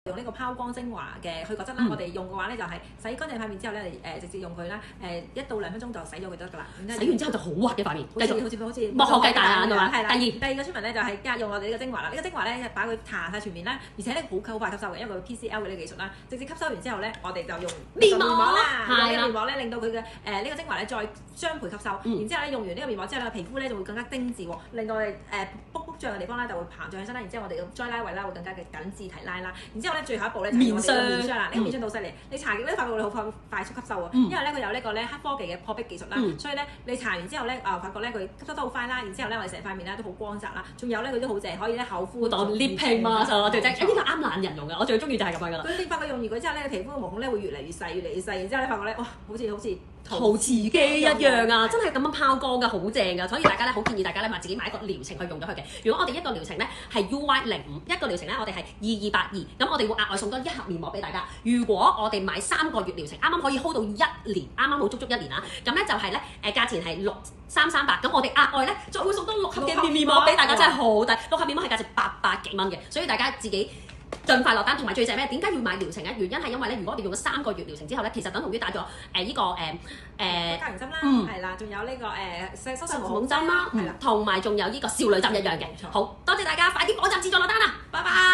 用呢個拋光精華嘅去角質啦，我哋用嘅話咧就係洗乾淨塊面之後咧，直接用佢啦，1到2分鐘就洗咗佢得㗎啦。洗完之後就好滑嘅塊面，繼續好似剝殼雞蛋係嘛？係啦。第二個出文咧就係加用我哋呢個精華啦。呢個精華咧把佢搽晒全面啦，而且咧好快吸收嘅，因為佢 PCL 嘅呢個技術啦，直接吸收完之後咧，我哋就用面膜啦，用呢個面膜咧令到佢嘅呢個精華咧再雙倍吸收，然之後咧用完呢個面膜之後咧，皮膚咧就會更加精緻喎，令到我哋卜脹嘅地方咧就會膨脹起身啦，然之後我哋嘅災拉位啦會更加嘅緊緻提拉啦，然之後咧最後一步咧就係我哋嘅面霜啦，呢個面霜好犀利，你搽極咧發覺你好快速吸收喎，因為咧佢有呢個咧黑科技嘅破壁技術啦，所以咧你搽完之後咧發覺咧佢吸收得好快啦，然之後咧我哋成塊面咧都好光澤啦，仲有咧佢都好正，可以咧厚敷當 lip mask 啊，對啫，呢個啱懶人用嘅，我最中意就係咁樣噶啦。你發覺用完佢之後咧，皮膚嘅毛孔咧會越嚟越細，越嚟越細，然之後咧發覺咧哇，好似陶瓷機一樣啊，真係咁樣拋光㗎，好正㗎，所以大家咧好建議大家咧自己買一個療程去用咗佢嘅。如果我哋一個療程咧係 UY05，一個療程咧我哋係2282，咁我哋會額外送多1盒面膜俾大家。如果我哋買3個月療程，啱啱可以 hold 到1年，啱啱好足1年啦。咁咧就係咧價錢係6338，咁我哋額外咧再會送多6盒嘅面膜俾大家，真係好抵。6盒面膜係價值800幾蚊嘅，所以大家自己盡快落單，同埋最正咩？點解要買療程咧？原因係因為咧，如果我哋用咗3個月療程之後咧，其實等同於打咗呢個膠原針啦，係啦，仲有呢個收縮毛孔針啦，係啦，同埋仲有呢個少女針一樣嘅。好多謝大家，快啲網站自助落單啦，拜拜。